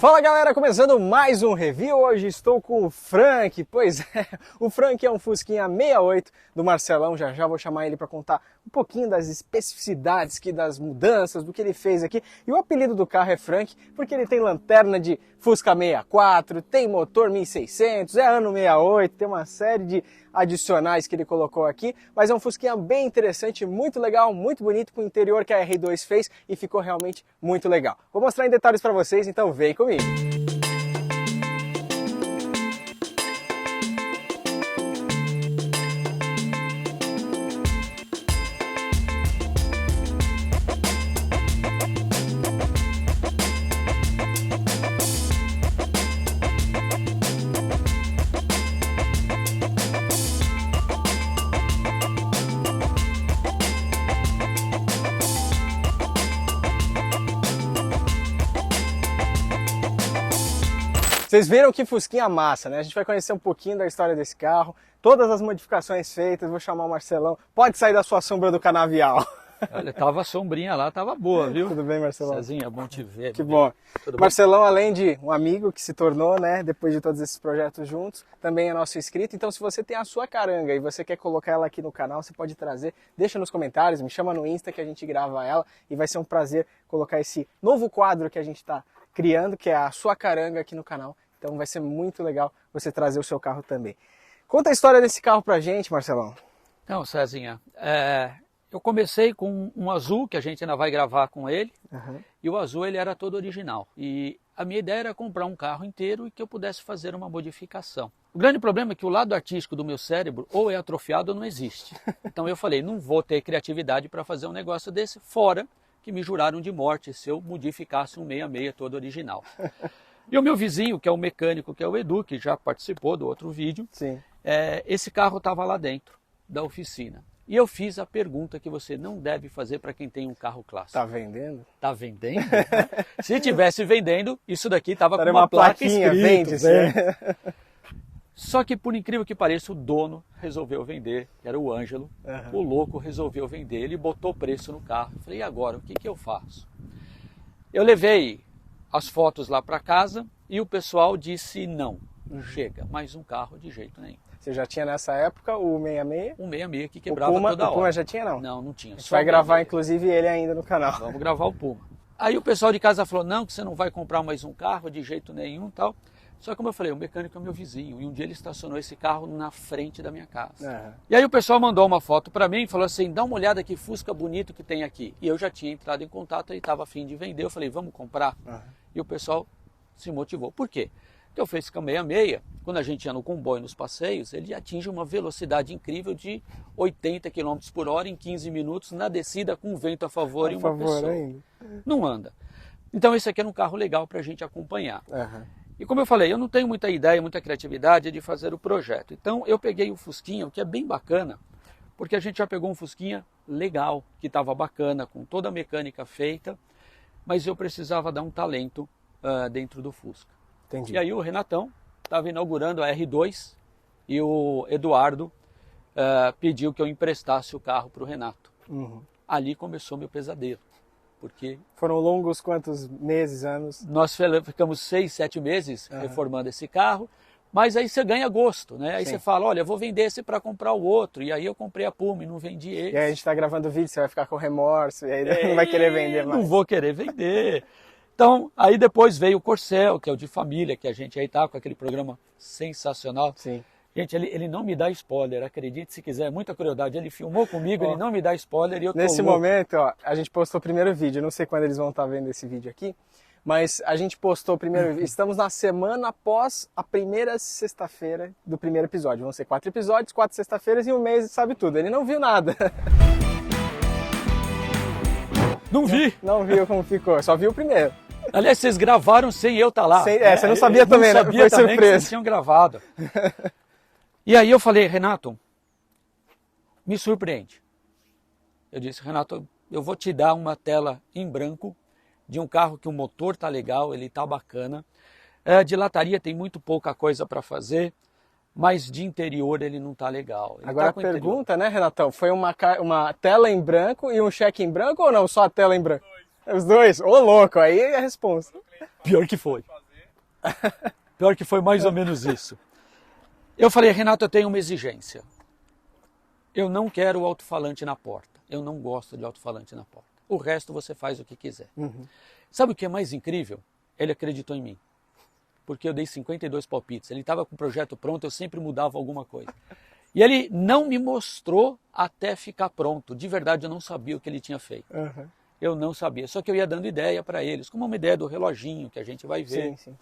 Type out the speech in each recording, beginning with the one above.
Fala galera, começando mais um review. Hoje estou com o Frank. Pois é, o Frank é um Fusquinha 68 do Marcelão. Já vou chamar ele para contar um pouquinho das especificidades, das mudanças, do que ele fez aqui. E o apelido do carro é Frank porque ele tem lanterna de Fusca 64, tem motor 1600, é ano 68, tem uma série de adicionais que ele colocou aqui, mas é um Fusquinha bem interessante, muito legal, muito bonito, com o interior que a R2 fez e ficou realmente muito legal. Vou mostrar em detalhes para vocês, então vem comigo. Vocês viram que Fusquinha massa, né? A gente vai conhecer um pouquinho da história desse carro, todas as modificações feitas, vou chamar o Marcelão. Pode sair da sua sombra do canavial. Olha, tava a sombrinha lá, tava boa, viu? Tudo bem, Marcelão? Cezinha, bom te ver. Que bom. Tudo Marcelão, além de um amigo que se tornou, né, depois de todos esses projetos juntos, também é nosso inscrito. Então, se você tem a sua caranga e você quer colocar ela aqui no canal, você pode trazer, deixa nos comentários, me chama no Insta que a gente grava ela e vai ser um prazer colocar esse novo quadro que a gente está criando, que é a sua caranga aqui no canal. Então vai ser muito legal você trazer o seu carro também. Conta a história desse carro pra gente, Marcelão. Então, Cezinha, eu comecei com um azul, que a gente ainda vai gravar com ele, e o azul ele era todo original. E a minha ideia era comprar um carro inteiro e que eu pudesse fazer uma modificação. O grande problema é que o lado artístico do meu cérebro ou é atrofiado ou não existe. Então eu falei, não vou ter criatividade para fazer um negócio desse, fora que me juraram de morte se eu modificasse um 66 todo original. E o meu vizinho, que é o mecânico, que é o Edu, que já participou do outro vídeo, Sim. Esse carro estava lá dentro da oficina. E eu fiz a pergunta que você não deve fazer para quem tem um carro clássico. Tá vendendo? Tá vendendo? Se tivesse vendendo, isso daqui estava com uma uma placa plaquinha, escrito. vende. Só que, por incrível que pareça, o dono resolveu vender, era o Ângelo. O louco resolveu vender, ele botou preço no carro. Eu falei, e agora, o que eu faço? Eu levei as fotos lá para casa e o pessoal disse não chega, mais um carro de jeito nenhum. Você já tinha nessa época o 66? Um 66 que quebrava Puma, toda hora. O Puma já tinha não? Não tinha. A gente vai gravar inclusive ele ainda no canal. Vamos gravar o Puma. Aí o pessoal de casa falou, não, que você não vai comprar mais um carro de jeito nenhum tal. Só que como eu falei, o mecânico é meu vizinho e um dia ele estacionou esse carro na frente da minha casa. E aí o pessoal mandou uma foto para mim e falou assim, dá uma olhada que Fusca bonito que tem aqui. E eu já tinha entrado em contato e estava a fim de vender. Eu falei, vamos comprar? E o pessoal se motivou. Por quê? Porque o Fusca 66, quando a gente ia no comboio, nos passeios, ele atinge uma velocidade incrível de 80 km por hora em 15 minutos na descida com vento a favor e uma pessoa. Ainda. Não anda. Então esse aqui era um carro legal para a gente acompanhar. E como eu falei, eu não tenho muita ideia, muita criatividade de fazer o projeto. Então eu peguei o Fusquinha, o que é bem bacana, porque a gente já pegou um Fusquinha legal, que estava bacana, com toda a mecânica feita, mas eu precisava dar um talento dentro do Fusca. Entendi. E aí o Renatão estava inaugurando a R2 e o Eduardo pediu que eu emprestasse o carro para o Renato. Ali começou meu pesadelo. Porque foram longos quantos meses, anos? Nós ficamos 6, 7 meses reformando esse carro, mas aí você ganha gosto, né? Aí você fala, olha, eu vou vender esse para comprar o outro, e aí eu comprei a Puma e não vendi ele. E aí a gente está gravando o vídeo, você vai ficar com remorso, e aí não vai querer vender mais. Não vou querer vender. Então, aí depois veio o Corcel, que é o de família, que a gente aí tá com aquele programa sensacional. Sim. Gente, ele não me dá spoiler, acredite se quiser, é muita crueldade. Ele filmou comigo, ele não me dá spoiler e eu tô Nesse louco. momento, ó, a gente postou o primeiro vídeo, não sei quando eles vão estar vendo esse vídeo aqui, mas a gente postou o primeiro vídeo, estamos na semana após a primeira sexta-feira do primeiro episódio. Vão ser 4 episódios, 4 sexta-feiras e um mês sabe tudo. Ele não viu nada. Não vi. Não viu como ficou, só viu o primeiro. Aliás, vocês gravaram sem eu estar lá. Você não sabia também, né? Foi surpresa. Que vocês tinham gravado. E aí eu falei, Renato, me surpreende. Eu disse, Renato, eu vou te dar uma tela em branco de um carro que o motor tá legal, ele tá bacana. De lataria tem muito pouca coisa para fazer, mas de interior ele não tá legal. Ele Agora tá a pergunta, né, Renatão, foi uma tela em branco e um cheque em branco ou não? Só a tela em branco? Os dois? Ô, louco, aí é a resposta. Pior que foi. Pior que foi mais ou menos isso. Eu falei, Renato, eu tenho uma exigência. Eu não quero o alto-falante na porta. Eu não gosto de alto-falante na porta. O resto você faz o que quiser. Sabe o que é mais incrível? Ele acreditou em mim. Porque eu dei 52 palpites. Ele estava com o projeto pronto, eu sempre mudava alguma coisa. E ele não me mostrou até ficar pronto. De verdade, eu não sabia o que ele tinha feito. Eu não sabia. Só que eu ia dando ideia para eles, como uma ideia do reloginho que a gente vai ver. Sim, sim.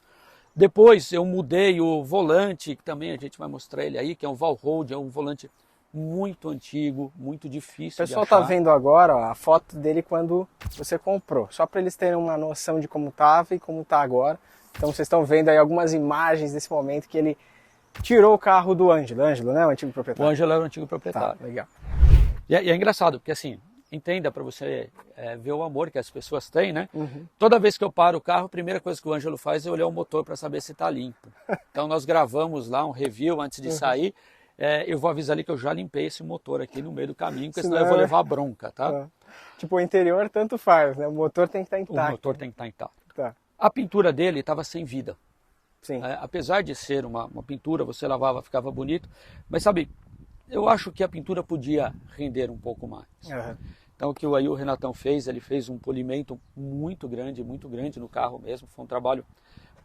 Depois eu mudei o volante, que também a gente vai mostrar ele aí, que é um Valhold, é um volante muito antigo, muito difícil de achar. O pessoal tá vendo agora, ó, a foto dele quando você comprou. Só para eles terem uma noção de como estava e como está agora. Então vocês estão vendo aí algumas imagens desse momento que ele tirou o carro do Ângelo. Ângelo, né? O antigo proprietário. O Ângelo era o antigo proprietário. Tá, legal. E é engraçado, porque assim, entenda para você ver o amor que as pessoas têm, né? Toda vez que eu paro o carro, a primeira coisa que o Ângelo faz é olhar o motor para saber se está limpo. Então nós gravamos lá um review antes de sair. Eu vou avisar ali que eu já limpei esse motor aqui no meio do caminho, porque senão eu vou levar bronca, tá? Tipo, o interior tanto faz, né? O motor tem que estar intacto. O motor tem que estar intacto. Tá. A pintura dele estava sem vida. Sim. Apesar de ser uma pintura, você lavava, ficava bonito. Mas sabe, eu acho que a pintura podia render um pouco mais. Então o que o Renatão fez, ele fez um polimento muito grande no carro mesmo. Foi um trabalho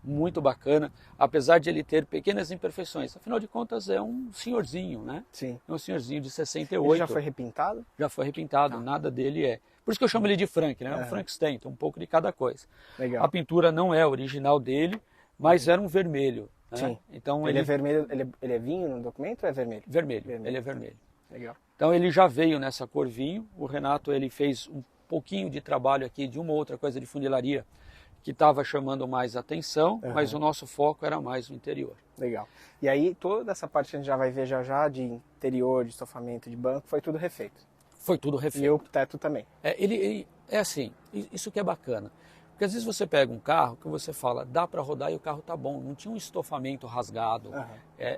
muito bacana, apesar de ele ter pequenas imperfeições. Afinal de contas, é um senhorzinho, né? Sim. É um senhorzinho de 68. Ele já foi repintado? Já foi repintado, nada dele é. Por isso que eu chamo ele de Frank, né? É um Frankenstein, então um pouco de cada coisa. Legal. A pintura não é original dele, mas era um vermelho. Né? Sim. Então ele é vermelho, ele é vinho no documento ou é vermelho? Vermelho, ele é vermelho. Legal. Então ele já veio nessa cor vinho. O Renato ele fez um pouquinho de trabalho aqui de uma outra coisa de funilaria que estava chamando mais atenção, mas o nosso foco era mais o interior. Legal. E aí toda essa parte que a gente já vai ver já de interior, de estofamento, de banco, foi tudo refeito. Foi tudo refeito. E o teto também. Ele é assim, isso que é bacana. Porque às vezes você pega um carro que você fala, dá para rodar e o carro tá bom, não tinha um estofamento rasgado,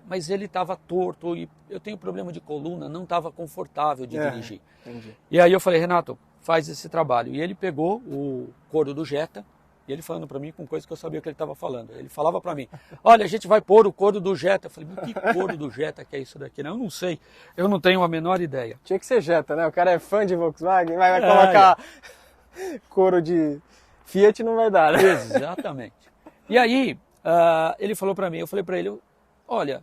mas ele estava torto e eu tenho problema de coluna, não estava confortável de dirigir. Entendi. E aí eu falei, Renato, faz esse trabalho. E ele pegou o couro do Jetta, e ele falando para mim com coisa que eu sabia que ele estava falando. Ele falava para mim, olha, a gente vai pôr o couro do Jetta. Eu falei, mas que couro do Jetta que é isso daqui? Não, eu não sei, eu não tenho a menor ideia. Tinha que ser Jetta, né? O cara é fã de Volkswagen, vai colocar couro de Fiat, não vai dar, né? Exatamente. E aí, ele falou para mim, eu falei para ele, olha,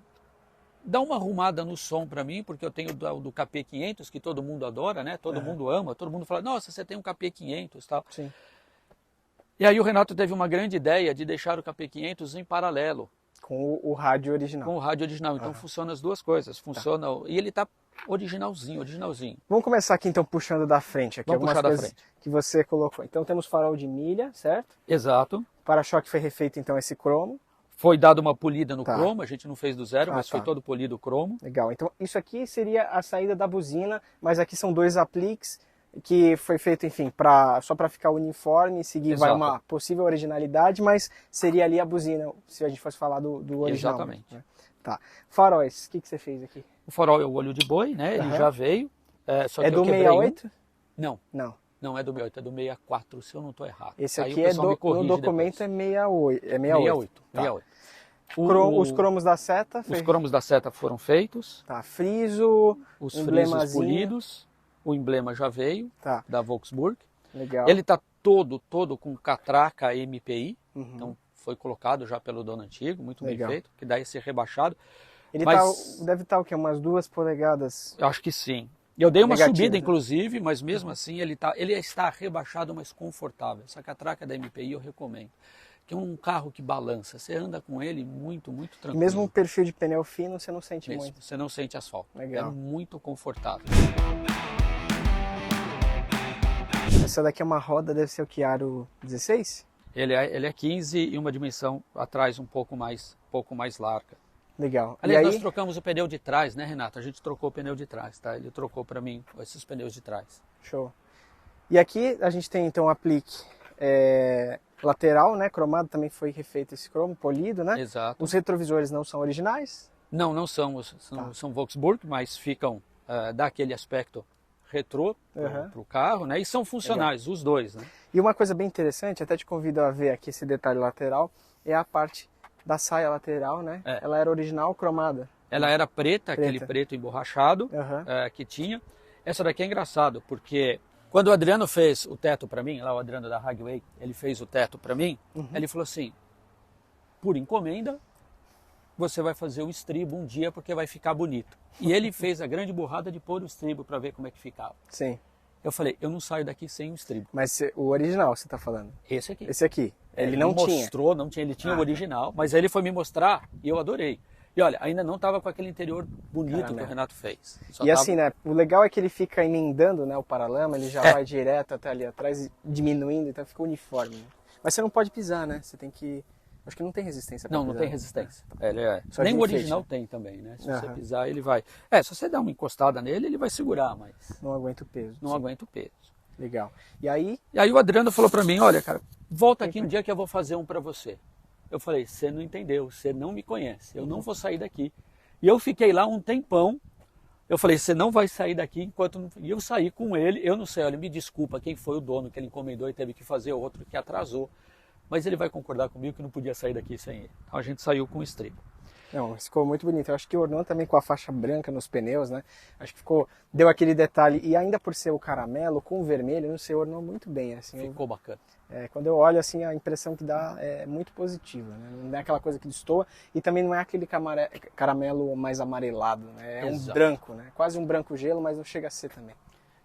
dá uma arrumada no som para mim, porque eu tenho do KP500, que todo mundo adora, né? Todo mundo ama, todo mundo fala, nossa, você tem um KP500 e tal. Sim. E aí o Renato teve uma grande ideia de deixar o KP500 em paralelo. Com o rádio original. Com o rádio original. Então funciona as duas coisas. Funciona. E ele está originalzinho. Vamos começar aqui então puxando da frente. Aqui Vamos algumas puxar da coisas frente. Que você colocou. Então temos farol de milha, certo? Exato. Para-choque foi refeito então esse cromo. Foi dado uma polida no cromo, a gente não fez do zero, mas foi todo polido o cromo. Legal. Então isso aqui seria a saída da buzina, mas aqui são dois apliques que foi feito, enfim, só para ficar uniforme e seguir vai uma possível originalidade, mas seria ali a buzina, se a gente fosse falar do original. Exatamente. Né? Tá. Faróis, o que você fez aqui? O farol é o olho de boi, né? Ele já veio. Só que é do 68? Não. Não. Não é do 68, é do 64, se eu não estou errado. Esse aqui no documento é 68. É 68. Tá. 68. Os cromos da seta? Os cromos da seta foram feitos. Tá. Friso, os frisos polidos. O emblema já veio, da Volkswagen. Legal. Ele está todo com catraca MPI. Então foi colocado já pelo dono antigo, muito bem feito, que dá esse rebaixado. Ele deve estar o quê? Umas 2 polegadas? Eu acho que sim. Eu dei uma subida, inclusive, mas mesmo assim ele está rebaixado, mas confortável. Essa catraca da MPI eu recomendo. Que é um carro que balança. Você anda com ele muito tranquilo. Mesmo um perfil de pneu fino, você não sente muito. Você não sente asfalto. Legal. É muito confortável. Essa daqui é uma roda, deve ser o que? Aro 16? Ele é 15 e uma dimensão atrás um pouco mais larga. Legal. Aliás, nós trocamos o pneu de trás, né, Renato? A gente trocou o pneu de trás, tá? Ele trocou para mim esses pneus de trás. Show. E aqui a gente tem então um aplique lateral, né? Cromado, também foi refeito esse cromo, polido, né? Exato. Os retrovisores não são originais? Não são. São Volkswagen, mas ficam, dá aquele aspecto retrô para o carro, né? E são funcionais, os dois, né? E uma coisa bem interessante, até te convido a ver aqui esse detalhe lateral, é a parte da saia lateral, né? Ela era original cromada. Ela era preta, aquele preto emborrachado que tinha. Essa daqui é engraçado, porque quando o Adriano fez o teto para mim, lá o Adriano da Hagway, ele fez o teto para mim, ele falou assim, por encomenda, você vai fazer o estribo um dia porque vai ficar bonito. E ele fez a grande burrada de pôr o estribo para ver como é que ficava. Sim. Eu falei, eu não saio daqui sem o estribo. Mas o original você tá falando? Esse aqui. Esse aqui. Ele não mostrou, não tinha, ele tinha o original, mas ele foi me mostrar e eu adorei. E olha, ainda não estava com aquele interior bonito que o Renato fez. E assim, né, o legal é que ele fica emendando, né, o paralama, ele já vai direto até ali atrás, diminuindo, então fica uniforme. Né? Mas você não pode pisar, né? Você tem que... Acho que não tem resistência pra pisar. Não tem resistência. Nem o original tem também, né? Se você pisar, ele vai... se você der uma encostada nele, ele vai segurar, mas... Não aguenta o peso. Não aguenta o peso. Legal. E aí o Adriano falou pra mim, olha, cara, volta aqui um dia que eu vou fazer um pra você. Eu falei, você não entendeu, você não me conhece, eu não vou sair daqui. E eu fiquei lá um tempão, eu falei, você não vai sair daqui enquanto não... E eu saí com ele, eu não sei, olha, me desculpa, quem foi o dono que ele encomendou e teve que fazer outro que atrasou. Mas ele vai concordar comigo que não podia sair daqui sem ele. Então a gente saiu com o estribo. Não, ficou muito bonito. Eu acho que ornou também com a faixa branca nos pneus, né? Acho que deu aquele detalhe. E ainda por ser o caramelo com o vermelho, não sei, ornou muito bem. Assim, ficou bacana. Quando eu olho, assim, a impressão que dá é muito positiva, né? Não é aquela coisa que destoa e também não é aquele caramelo mais amarelado, né? É um branco, né? Quase um branco gelo, mas não chega a ser também.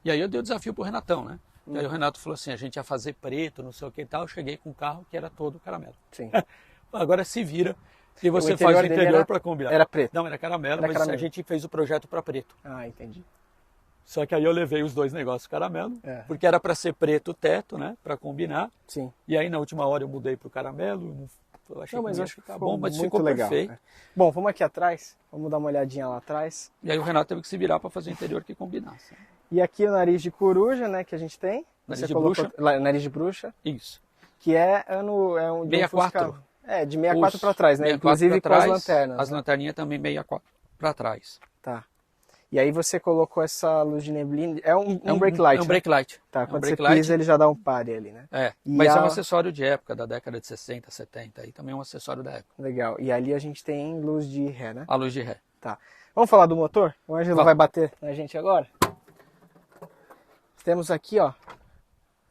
E aí eu dei o desafio pro Renatão, né? E aí o Renato falou assim, a gente ia fazer preto, não sei o que e tal. Eu cheguei com um carro que era todo caramelo. Sim. Agora se vira e você faz o interior para combinar. Era preto? Não, era caramelo, mas a gente fez o projeto para preto. Ah, entendi. Só que aí eu levei os dois negócios caramelo, porque era para ser preto o teto, né? Para combinar. Sim. E aí na última hora eu mudei pro caramelo. Eu achei que ia ficar bom, mas muito ficou legal, perfeito. Bom, vamos aqui atrás, vamos dar uma olhadinha lá atrás. E aí o Renato teve que se virar para fazer o interior que combinasse. E aqui o nariz de coruja, né, que a gente tem. Nariz de bruxa. Nariz de bruxa. Isso. Que é um 64. De 64 para trás, né? Inclusive com as lanternas. As lanterninhas também 64 para trás. Tá. E aí você colocou essa luz de neblina. É um brake light. É um brake light. Tá, quando você pisa ele já dá um pare ali, né? Mas é um acessório de época, da década de 60, 70. E também é um acessório da época. Legal. E ali a gente tem luz de ré, né? A luz de ré. Tá. Vamos falar do motor? O Ângelo vai bater na gente agora? Temos aqui, ó,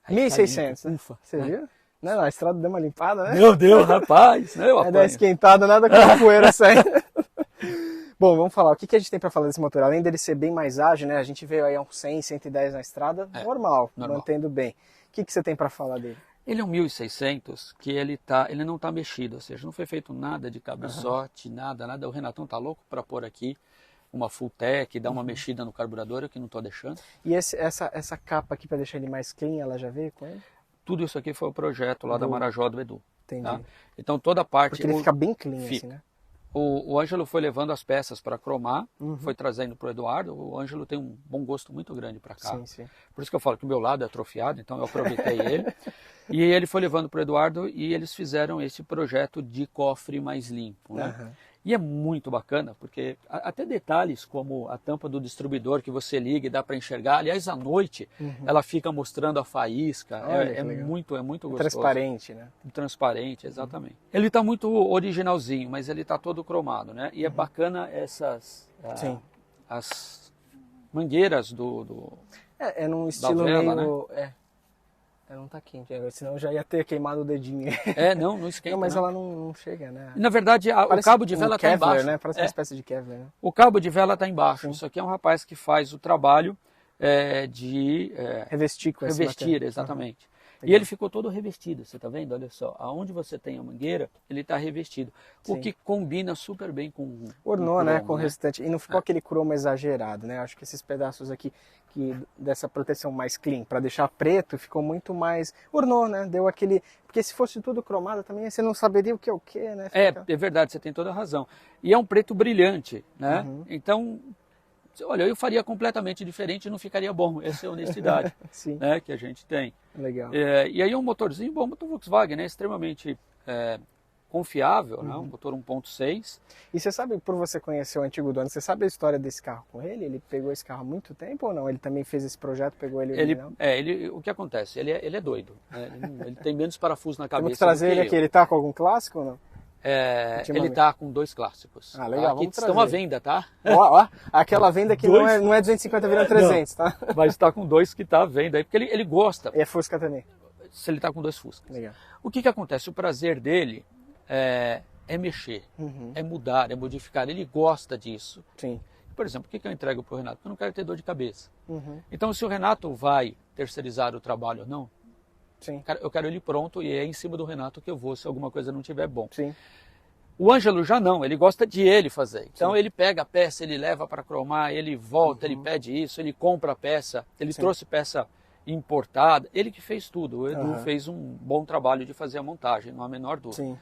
1.600, né? Ufa. Você viu? Não, a estrada deu uma limpada, né? Meu Deus, rapaz! Deu uma esquentada, nada com a poeira saindo. Bom, vamos falar. O que a gente tem para falar desse motor? Além dele ser bem mais ágil, né? A gente veio aí a uns 100, 110 na estrada, normal, mantendo bem. O que você tem para falar dele? Ele é um 1.600 que ele não está mexido, ou seja, não foi feito nada de cabeçote, nada. O Renatão tá louco para pôr aqui uma full tech, dar uma mexida no carburador, eu que não estou deixando. E essa capa aqui para deixar ele mais clean, ela já veio com ele? Tudo isso aqui foi o projeto lá da Marajó do Edu. Entendi. Tá? Então toda a parte... Porque ele fica bem clean assim, né? O Ângelo foi levando as peças para cromar, foi trazendo para o Eduardo. O Ângelo tem um bom gosto muito grande para carro. Sim. Por isso que eu falo que o meu lado é atrofiado, então eu aproveitei ele. E ele foi levando para o Eduardo e eles fizeram esse projeto de cofre mais limpo, né? E é muito bacana, porque até detalhes como a tampa do distribuidor que você liga e dá para enxergar. Aliás, à noite, ela fica mostrando a faísca. É muito gostoso. Transparente, né? Transparente, exatamente. Ele está muito originalzinho, mas ele está todo cromado, né? E é bacana as mangueiras do É num estilo vela, meio... Né? Não tá quente, senão eu já ia ter queimado o dedinho. Não esquenta. Não, mas ela não chega, né? Na verdade, o cabo de vela está embaixo. Né? Parece uma espécie de Kevlar, né? O cabo de vela está embaixo. Isso aqui é um rapaz que faz o trabalho de... revestir com esse revestir, exatamente. E ele ficou todo revestido, você está vendo? Olha só, aonde você tem a mangueira, ele está revestido. O que combina super bem com ornou, cromo, né? Com o restante. E não ficou aquele cromo exagerado, né? Acho que esses pedaços aqui dessa proteção mais clean, para deixar preto, ficou muito mais... Ornou, né? Deu aquele... Porque se fosse tudo cromado também, você não saberia o que é o que, né? É verdade, você tem toda a razão. E é um preto brilhante, né? Então... Olha, eu faria completamente diferente e não ficaria bom. Essa é a honestidade né, que a gente tem. Legal. E aí um motorzinho, bom, motor Volkswagen, né, extremamente confiável, né, um motor 1.6. E você sabe, por você conhecer o antigo dono, você sabe a história desse carro com ele? Ele pegou esse carro há muito tempo ou não? Ele também fez esse projeto, pegou ele original? O que acontece? Ele é doido. Né? Ele tem menos parafusos na cabeça. Temos que trazer ele aqui. Ele tá com algum clássico ou não? ele está com 2 clássicos. Ah, legal, aqui estão à venda, tá? Ó, aquela venda que não é 250 virando 300, não, tá? Mas está com 2 que está à venda aí, porque ele gosta. E é Fusca também? Se ele está com 2 Fuscas. Legal. O que acontece? O prazer dele é mexer, é mudar, é modificar. Ele gosta disso. Sim. Por exemplo, o que eu entrego para o Renato? Eu não quero ter dor de cabeça. Então, se o Renato vai terceirizar o trabalho ou não, sim, eu quero ele pronto e é em cima do Renato que eu vou se alguma coisa não estiver bom. Sim. O Ângelo já não, ele gosta de ele fazer. Então, ele pega a peça, ele leva para cromar, ele volta, ele pede isso, ele compra a peça, ele trouxe peça importada, ele que fez tudo. O Edu fez um bom trabalho de fazer a montagem, não há a menor dúvida. Sim.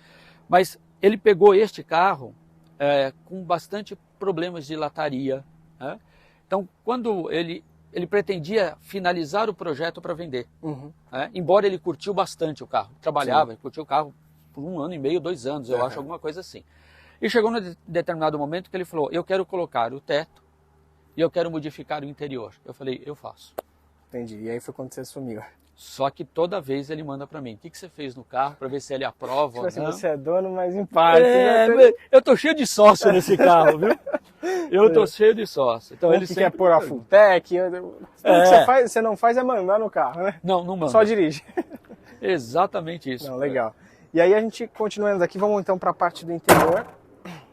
Mas ele pegou este carro com bastante problemas de lataria, né? Então, quando ele pretendia finalizar o projeto para vender, né? Embora ele curtiu bastante o carro, trabalhava, ele curtiu o carro por 1 ano e meio, 2 anos, eu acho, alguma coisa assim. E chegou num determinado momento que ele falou, eu quero colocar o teto e eu quero modificar o interior. Eu falei, eu faço. Entendi, e aí foi quando você sumiu. Só que toda vez ele manda para mim, o que você fez no carro para ver se ele aprova ou não. Você é dono, mas em parte. Eu tô cheio de sócio nesse carro, viu? Eu tô cheio de sócio. Então, ele quer pôr a full tech, você não faz é mandar no carro, né? Não manda. Só dirige. Exatamente isso. Não, legal. E aí a gente, continuando aqui, vamos então para a parte do interior.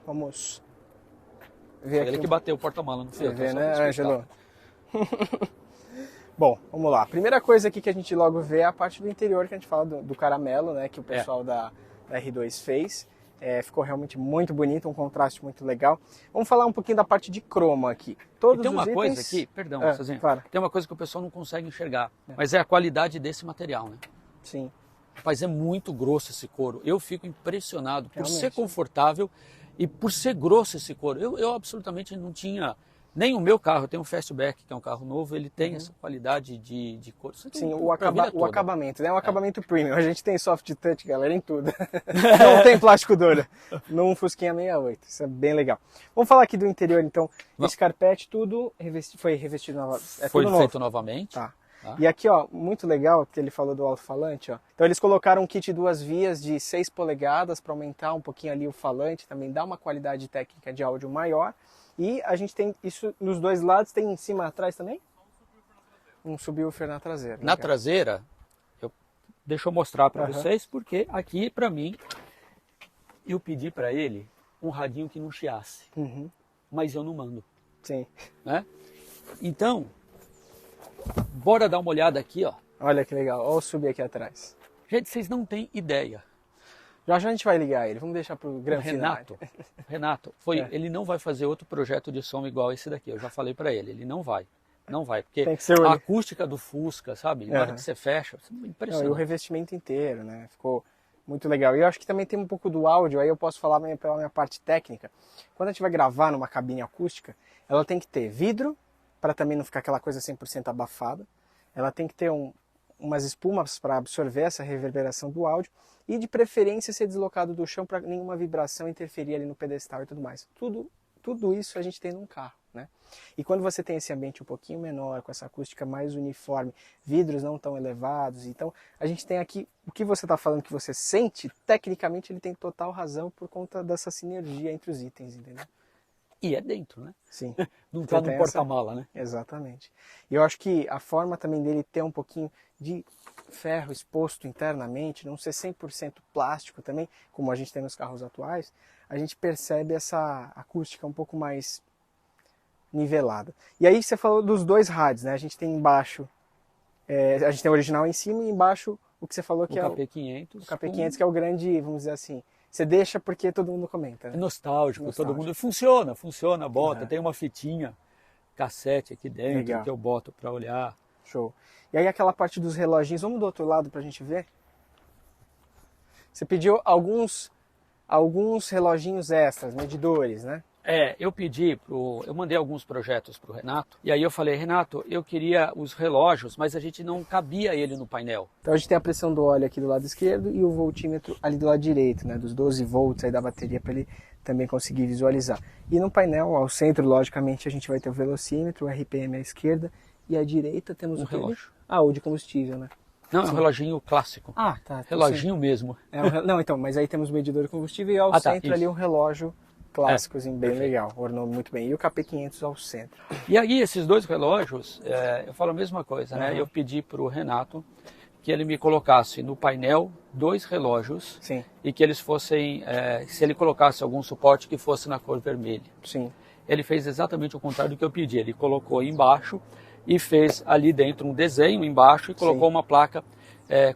Vamos ver aqui. Ele que bateu o porta-mala no filtro. Você vê, né, Ângelo? Bom, vamos lá. A primeira coisa aqui que a gente logo vê é a parte do interior, que a gente fala do caramelo, né? Que o pessoal da R2 fez. Ficou realmente muito bonito, um contraste muito legal. Vamos falar um pouquinho da parte de croma aqui. E tem uma coisa aqui, perdão, Cezinha, claro. Tem uma coisa que o pessoal não consegue enxergar, mas é a qualidade desse material, né? Sim. Mas é muito grosso esse couro. Eu fico impressionado por ser confortável e por ser grosso esse couro. Eu absolutamente não tinha... Nem o meu carro, eu tenho um Fastback, que é um carro novo, ele tem essa qualidade de couro. Sim, o acabamento, né? Um acabamento premium. A gente tem soft touch, galera, em tudo. Não tem plástico duro. Num Fusquinha 68. Isso é bem legal. Vamos falar aqui do interior, então. Esse carpete, tudo foi revestido novamente. Foi feito novamente. Tá. E aqui, ó, muito legal que ele falou do alto-falante, ó. Então eles colocaram um kit 2 vias de 6 polegadas para aumentar um pouquinho ali o falante, também dá uma qualidade técnica de áudio maior. E a gente tem isso nos 2 lados, tem em cima e atrás também? Um subwoofer na traseira. Na traseira, deixa eu mostrar para vocês, porque aqui, para mim, eu pedi para ele um radinho que não chiasse, mas eu não mando. Sim. Né? Então, bora dar uma olhada aqui, ó. Olha que legal, olha o sub aqui atrás. Gente, vocês não têm ideia. Já a gente vai ligar ele, vamos deixar para o grande Renato, ele não vai fazer outro projeto de som igual esse daqui, eu já falei para ele não vai, porque a acústica do Fusca, sabe, na hora que você fecha, é impressionante. E o revestimento inteiro, né, ficou muito legal. E eu acho que também tem um pouco do áudio, aí eu posso falar pela minha parte técnica. Quando a gente vai gravar numa cabine acústica, ela tem que ter vidro, para também não ficar aquela coisa 100% abafada, ela tem que ter umas espumas para absorver essa reverberação do áudio, e de preferência ser deslocado do chão para nenhuma vibração interferir ali no pedestal e tudo mais. Tudo isso a gente tem num carro, né? E quando você tem esse ambiente um pouquinho menor, com essa acústica mais uniforme, vidros não tão elevados, então a gente tem aqui, o que você está falando que você sente, tecnicamente ele tem total razão por conta dessa sinergia entre os itens, entendeu? E é dentro, né? Sim. Não está no porta-mala, né? Exatamente. E eu acho que a forma também dele ter um pouquinho de ferro exposto internamente, não ser 100% plástico também, como a gente tem nos carros atuais, a gente percebe essa acústica um pouco mais nivelada. E aí você falou dos 2 rádios, né? A gente tem embaixo, a gente tem o original em cima e embaixo o que você falou que o KP500. O KP500 que é o grande, vamos dizer assim, você deixa porque todo mundo comenta. Né? É nostálgico, todo mundo... Funciona, bota. Tem uma fitinha cassete aqui dentro que eu boto para olhar. Show. E aí aquela parte dos reloginhos, vamos do outro lado pra gente ver? Você pediu alguns reloginhos extras, medidores, né? Eu mandei alguns projetos pro Renato, e aí eu falei, Renato, eu queria os relógios, mas a gente não cabia ele no painel. Então a gente tem a pressão do óleo aqui do lado esquerdo e o voltímetro ali do lado direito, né? Dos 12 volts aí da bateria para ele também conseguir visualizar. E no painel, ao centro, logicamente, a gente vai ter o velocímetro, o RPM à esquerda, e à direita temos o relógio. O de combustível, né? Não, é um reloginho clássico. Ah, tá. Reloginho mesmo. Não, então, mas aí temos o medidor de combustível e ao centro ali um relógio clássico, assim, bem legal. Ornou muito bem. E o KP500 ao centro. E aí, esses dois relógios, eu falo a mesma coisa, né? Eu pedi para o Renato que ele me colocasse no painel 2 relógios. Sim. E que eles fossem, se ele colocasse algum suporte que fosse na cor vermelha. Sim. Ele fez exatamente o contrário do que eu pedi. Ele colocou embaixo e fez ali dentro um desenho embaixo e colocou uma placa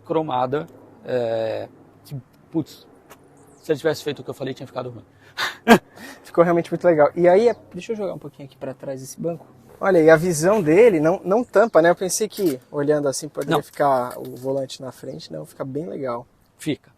cromada. Que, putz, se ele tivesse feito o que eu falei, tinha ficado ruim. Ficou realmente muito legal. E aí, deixa eu jogar um pouquinho aqui para trás desse banco. Olha, e a visão dele não tampa, né? Eu pensei que olhando assim poderia ficar o volante na frente. Não, fica bem legal. Fica.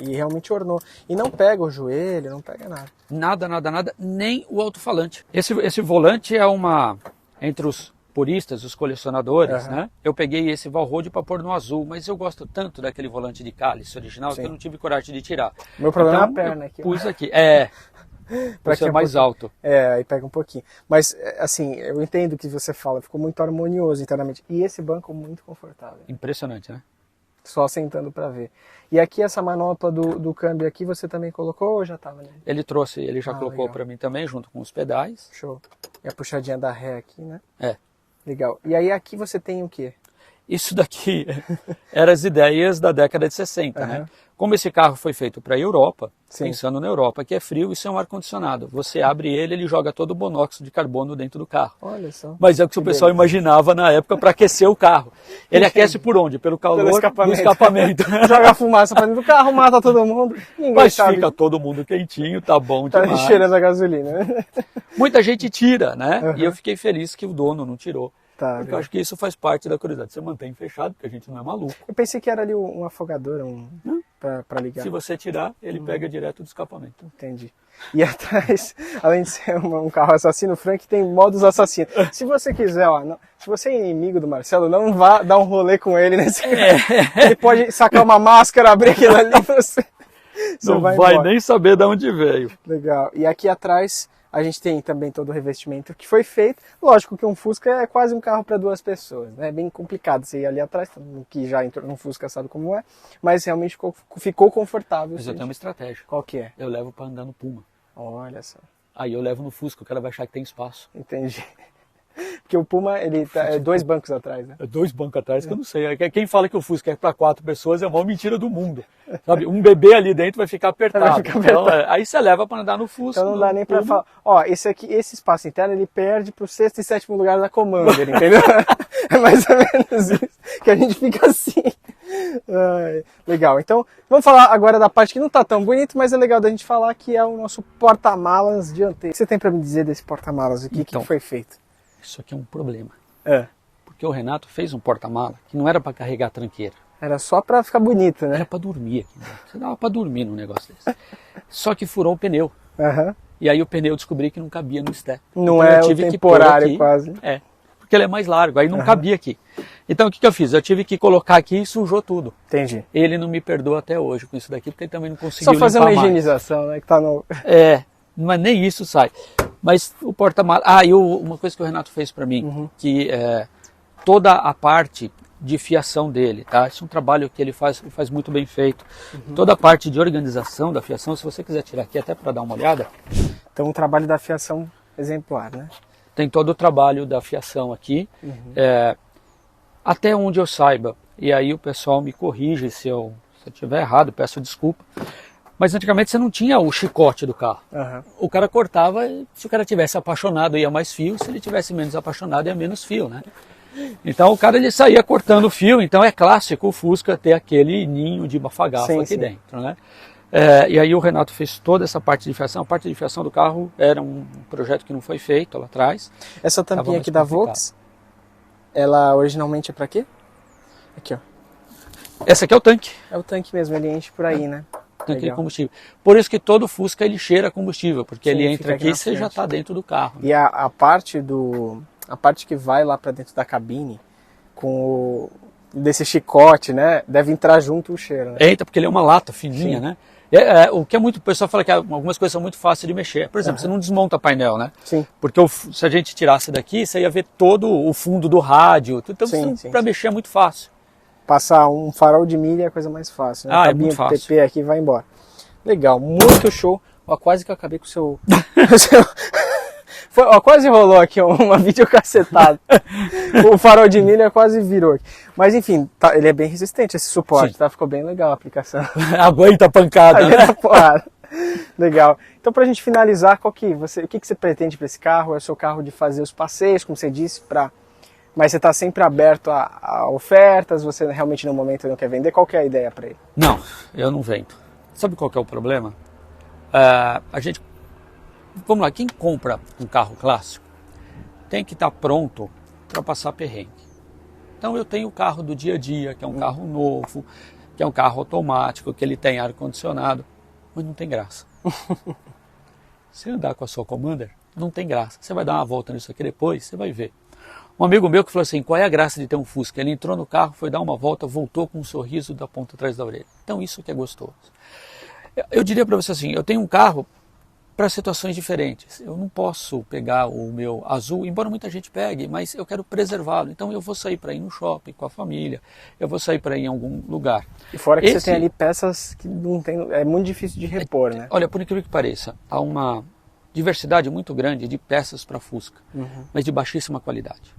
E realmente ornou. E não pega o joelho, não pega nada. Nada, nem o alto-falante. Esse volante é uma... Entre os puristas, os colecionadores, né? Eu peguei esse Valrode para pôr no azul, mas eu gosto tanto daquele volante de cálice original que eu não tive coragem de tirar. Meu problema é a perna aqui. Pus aqui. Para ser mais alto. Aí pega um pouquinho. Mas, assim, eu entendo o que você fala, ficou muito harmonioso internamente. E esse banco muito confortável. Impressionante, né? Só sentando para ver. E aqui essa manopla do câmbio aqui você também colocou ou já estava, né? Ele já colocou para mim também, junto com os pedais. Show. E a puxadinha da ré aqui, né? Legal. E aí aqui você tem o quê? Isso daqui eram as ideias da década de 60, né? Como esse carro foi feito para a Europa, pensando na Europa, que é frio, isso é um ar-condicionado. Você abre ele joga todo o monóxido de carbono dentro do carro. Olha só. Mas é o que o pessoal imaginava na época para aquecer o carro. Ele aquece por onde? Pelo calor do escapamento. Joga fumaça para dentro do carro, mata todo mundo. Mas fica todo mundo quentinho, tá bom demais. Tá cheirando a gasolina. Muita gente tira, né? E eu fiquei feliz que o dono não tirou. Porque eu acho que isso faz parte da curiosidade. Você mantém fechado, porque a gente não é maluco. Eu pensei que era ali um afogador, para ligar. Se você tirar, ele pega direto do escapamento. Entendi. E atrás, além de ser um carro assassino, o Frank tem modos assassinos. Se você quiser, se você é inimigo do Marcelo, não vá dar um rolê com ele nesse carro. Ele pode sacar uma máscara, abrir aquilo ali, você não vai nem saber de onde veio. Legal. E aqui atrás a gente tem também todo o revestimento que foi feito. Lógico que um Fusca é quase um carro para 2 pessoas, né? É bem complicado você ir ali atrás, que já entrou num Fusca sabe como é, mas realmente ficou confortável. Mas eu tenho uma estratégia. Qual que é? Eu levo para andar no Puma. Olha só. Aí eu levo no Fusca, o cara vai achar que tem espaço. Entendi. Porque o Puma, ele é 2 bancos atrás, né? 2 bancos atrás, que eu não sei. Quem fala que o Fusca é para 4 pessoas é a maior mentira do mundo. Sabe? Um bebê ali dentro vai ficar apertado. Então, aí você leva para andar no Fusca. Então não dá nem para falar. Ó, esse espaço interno, ele perde pro 6º e 7º lugar da Commander, entendeu? É mais ou menos isso. Que a gente fica assim. Legal. Então, vamos falar agora da parte que não tá tão bonito, mas é legal da gente falar, que é o nosso porta-malas dianteiro. O que você tem para me dizer desse porta-malas aqui? Então, que foi feito? Isso aqui é um problema. Porque o Renato fez um porta-mala que não era para carregar tranqueira. Era só para ficar bonito, né? Era para dormir aqui. Né? Você dava para dormir num negócio desse. Só que furou o pneu. E aí o pneu eu descobri que não cabia no step. Não então, é o temporário aqui, quase. Porque ele é mais largo, aí não cabia aqui. Então o que eu fiz? Eu tive que colocar aqui e sujou tudo. Entendi. Ele não me perdoa até hoje com isso daqui, porque ele também não conseguiu só fazer uma higienização, né? Que tá no... mas nem isso sai. Mas o porta-malas... e uma coisa que o Renato fez para mim, que toda a parte de fiação dele, tá? Isso é um trabalho que ele faz muito bem feito. Toda a parte de organização da fiação, se você quiser tirar aqui até para dar uma olhada. Então o trabalho da fiação exemplar, né? Tem todo o trabalho da fiação aqui, até onde eu saiba. E aí o pessoal me corrige se eu estiver errado, peço desculpa. Mas antigamente você não tinha o chicote do carro. O cara cortava, se o cara tivesse apaixonado ia mais fio, se ele tivesse menos apaixonado ia menos fio, né? Então o cara ele saía cortando fio, então é clássico o Fusca ter aquele ninho de mafagafa aqui dentro, né? E aí o Renato fez toda essa parte de fiação. A parte de fiação do carro era um projeto que não foi feito lá atrás. Essa tampinha aqui da Volks, ela originalmente é para quê? Aqui, ó. Essa aqui é o tanque. É o tanque mesmo, ele enche por aí, né? Tanque de combustível. Por isso que todo Fusca ele cheira combustível, porque ele entra aqui e você já está dentro do carro. Né? E a parte que vai lá para dentro da cabine, desse chicote, né? Deve entrar junto o cheiro. Né? Entra, porque ele é uma lata fininha, né? O que é muito, o pessoal fala que algumas coisas são muito fáceis de mexer. Por exemplo, você não desmonta painel, né? Sim. Porque se a gente tirasse daqui, você ia ver todo o fundo do rádio. Então, para mexer é muito fácil. Passar um farol de milha é a coisa mais fácil, né? É muito fácil. TP aqui vai embora. Legal, muito show. Ó, quase que eu acabei com o seu... Ó, quase rolou aqui uma videocacetada. O farol de milha quase virou aqui. Mas enfim, tá, ele é bem resistente, esse suporte, tá? Ficou bem legal a aplicação. Aguenta a pancada. Aguenta porrada. Legal. Então, pra gente finalizar, o que você pretende para esse carro? É o seu carro de fazer os passeios, como você disse, mas você está sempre aberto a ofertas, você realmente no momento não quer vender? Qual que é a ideia para ele? Não, eu não vendo. Sabe qual que é o problema? Vamos lá, quem compra um carro clássico tem que estar pronto para passar perrengue. Então eu tenho o carro do dia a dia, que é um carro novo, que é um carro automático, que ele tem ar-condicionado, mas não tem graça. Se andar com a sua Commander, não tem graça. Você vai dar uma volta nisso aqui depois, você vai ver. Um amigo meu que falou assim, qual é a graça de ter um Fusca? Ele entrou no carro, foi dar uma volta, voltou com um sorriso da ponta atrás da orelha. Então isso que é gostoso. Eu diria para você assim, eu tenho um carro para situações diferentes. Eu não posso pegar o meu azul, embora muita gente pegue, mas eu quero preservá-lo. Então eu vou sair para ir no shopping com a família, eu vou sair para ir em algum lugar. E fora que você tem ali peças que não tem, é muito difícil de repor, né? Olha, por incrível que pareça, há uma diversidade muito grande de peças para Fusca, mas de baixíssima qualidade.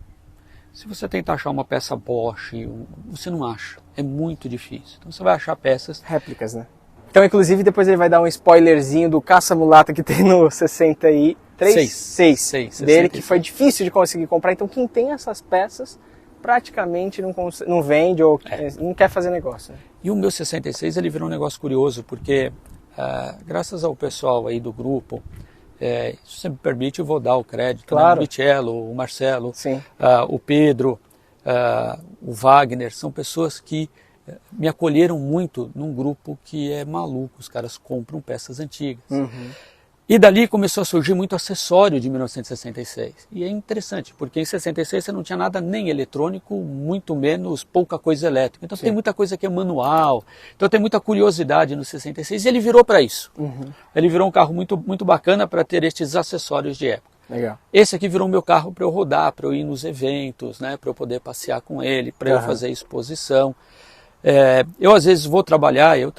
Se você tentar achar uma peça Bosch, você não acha. É muito difícil. Então você vai achar peças... réplicas, né? Então, inclusive, depois ele vai dar um spoilerzinho do caça-mulata que tem no 63 dele, que foi difícil de conseguir comprar. Então, quem tem essas peças praticamente não vende ou não quer fazer negócio. Né? E o meu 66 ele virou um negócio curioso, porque graças ao pessoal aí do grupo, se você me permite, eu vou dar o crédito. Claro. Né? O Michelo, o Marcelo, o Pedro, o Wagner, são pessoas que me acolheram muito num grupo que é maluco, os caras compram peças antigas. E dali começou a surgir muito acessório de 1966. E é interessante, porque em 66 você não tinha nada nem eletrônico, muito menos pouca coisa elétrica. Então tem muita coisa que é manual, então tem muita curiosidade no 66 e ele virou para isso. Ele virou um carro muito, muito bacana para ter estes acessórios de época. Legal. Esse aqui virou meu carro para eu rodar, para eu ir nos eventos, né, para eu poder passear com ele, para eu fazer exposição. Eu às vezes vou trabalhar, eu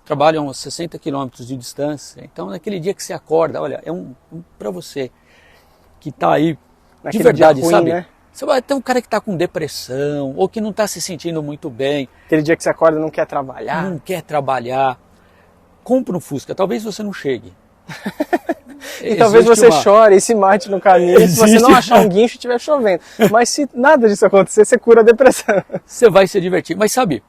trabalho a uns 60 quilômetros de distância, então naquele dia que você acorda, olha, para você que está aí naquele de verdade, ruim, sabe? Né? Você vai ter um cara que está com depressão, ou que não está se sentindo muito bem. Aquele dia que você acorda e não quer trabalhar. Não quer trabalhar. Compra um Fusca, talvez você não chegue. E talvez você chore e se mate no caminho se você não achar um guincho e estiver chovendo. Mas se nada disso acontecer, você cura a depressão. Você vai se divertir. Mas sabe,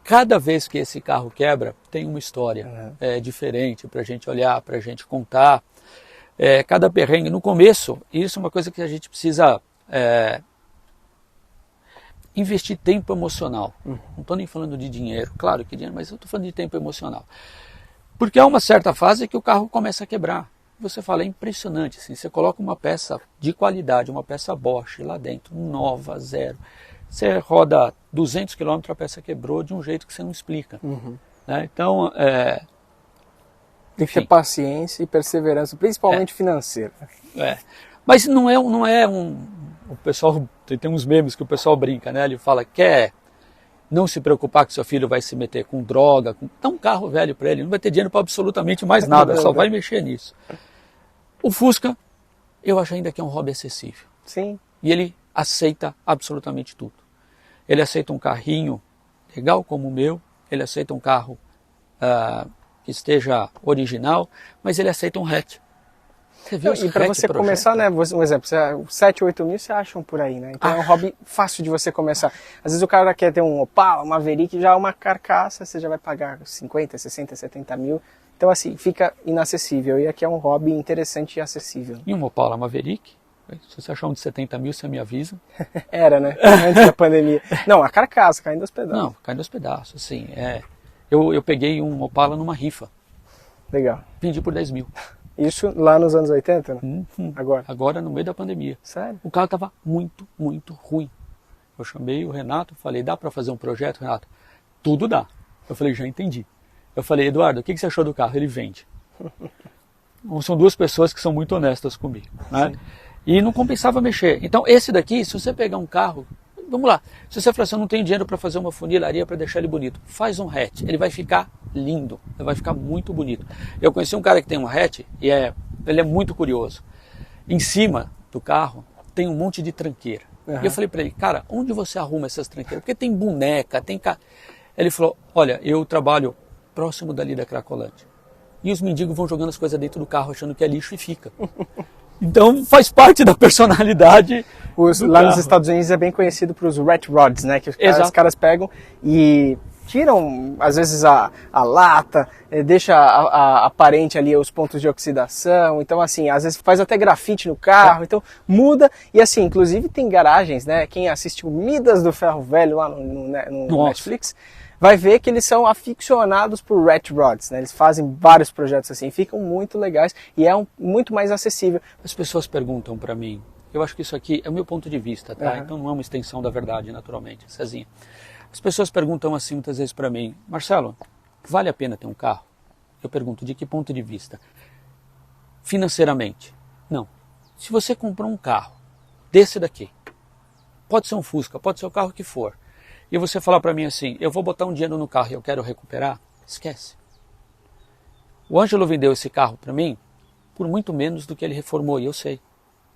cada vez que esse carro quebra, tem uma história diferente para a gente olhar, para a gente contar. Cada perrengue, no começo, isso é uma coisa que a gente precisa investir tempo emocional. Não estou nem falando de dinheiro, claro que dinheiro, mas eu estou falando de tempo emocional. Porque há uma certa fase que o carro começa a quebrar. Você fala, é impressionante, assim, você coloca uma peça de qualidade, uma peça Bosch lá dentro, nova, zero. Você roda 200 km, a peça quebrou de um jeito que você não explica. Né? Então, tem que ter paciência e perseverança, principalmente financeira. Mas não é um... O pessoal, tem uns memes que o pessoal brinca, né? Ele fala, quer não se preocupar que seu filho vai se meter com droga, dá um carro velho para ele, não vai ter dinheiro para absolutamente mais nada, só vai mexer nisso. O Fusca, eu acho ainda que é um hobby acessível. Sim. E ele aceita absolutamente tudo. Ele aceita um carrinho legal como o meu, ele aceita um carro que esteja original, mas ele aceita um hatch. Você vê e para você começar, né, um exemplo, 7, 8 mil você acham por aí, né? Então é um hobby fácil de você começar. Às vezes o cara quer ter um Opala, uma Maverick, já é uma carcaça, você já vai pagar 50, 60, 70 mil. Então assim, fica inacessível. E aqui é um hobby interessante e acessível. E um Opala Maverick? Se você achar um de 70 mil, você me avisa. Era, né? Antes da pandemia. Não, a carcaça, caindo aos pedaços. Não, caindo aos pedaços, sim. Eu peguei um Opala numa rifa. Legal. Vendi por 10 mil. Isso lá nos anos 80, né? Agora? Agora, no meio da pandemia. Sério? O carro estava muito, muito ruim. Eu chamei o Renato, falei, dá para fazer um projeto, Renato? Tudo dá. Eu falei, já entendi. Eu falei, Eduardo, o que você achou do carro? Ele vende. São duas pessoas que são muito honestas comigo. Né? E não compensava mexer. Então, esse daqui, se você pegar um carro vamos lá. Se você falar assim, eu não tenho dinheiro para fazer uma funilaria para deixar ele bonito, faz um hatch, ele vai ficar lindo, ele vai ficar muito bonito. Eu conheci um cara que tem um hatch e ele é muito curioso. Em cima do carro tem um monte de tranqueira. E eu falei para ele, cara, onde você arruma essas tranqueiras? Porque tem boneca, tem... Ele falou, olha, eu trabalho próximo dali da Cracolândia. E os mendigos vão jogando as coisas dentro do carro achando que é lixo e fica. Então faz parte da personalidade lá nos Estados Unidos é bem conhecido para os rat rods, né? Que os caras pegam e tiram, às vezes, a lata, deixa aparente ali os pontos de oxidação. Então, assim, às vezes faz até grafite no carro. Então, muda. E, assim, inclusive tem garagens, né? Quem assistiu Midas do Ferro Velho lá no Netflix vai ver que eles são aficionados por rat rods, né? Eles fazem vários projetos assim, ficam muito legais e é muito mais acessível. As pessoas perguntam para mim, eu acho que isso aqui é o meu ponto de vista, tá? Então não é uma extensão da verdade, naturalmente, Cezinha. As pessoas perguntam assim muitas vezes para mim, Marcelo, vale a pena ter um carro? Eu pergunto, de que ponto de vista? Financeiramente? Não. Se você comprou um carro desse daqui, pode ser um Fusca, pode ser o carro que for, e você falar para mim assim, eu vou botar um dinheiro no carro e eu quero recuperar, esquece. O Ângelo vendeu esse carro para mim por muito menos do que ele reformou, e eu sei.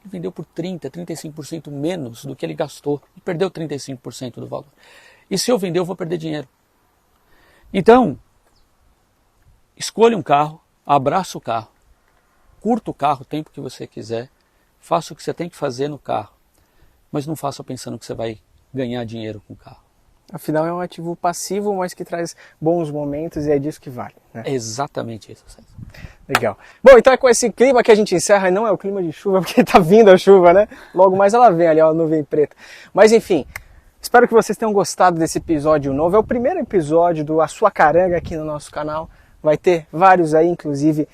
Ele vendeu por 30%, 35% menos do que ele gastou e perdeu 35% do valor. E se eu vender, eu vou perder dinheiro. Então, escolha um carro, abraça o carro, curta o carro o tempo que você quiser, faça o que você tem que fazer no carro, mas não faça pensando que você vai ganhar dinheiro com o carro. Afinal, é um ativo passivo, mas que traz bons momentos e é disso que vale, né? É exatamente isso, César. Legal. Bom, então é com esse clima que a gente encerra, e não é o clima de chuva, porque tá vindo a chuva, né? Logo mais ela vem ali, ó, a nuvem preta. Mas enfim, espero que vocês tenham gostado desse episódio novo. É o primeiro episódio do A Sua Caranga aqui no nosso canal. Vai ter vários aí, inclusive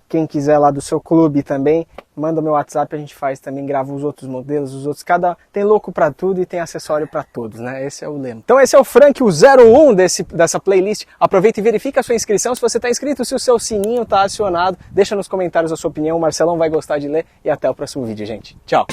quem quiser lá do seu clube também, manda meu WhatsApp, a gente faz também, grava os outros modelos, os outros, tem louco pra tudo e tem acessório pra todos, né? Esse é o lema. Então esse é o Frank, o 01 dessa playlist. Aproveita e verifica a sua inscrição, se você tá inscrito, se o seu sininho tá acionado, deixa nos comentários a sua opinião, o Marcelão vai gostar de ler e até o próximo vídeo, gente. Tchau!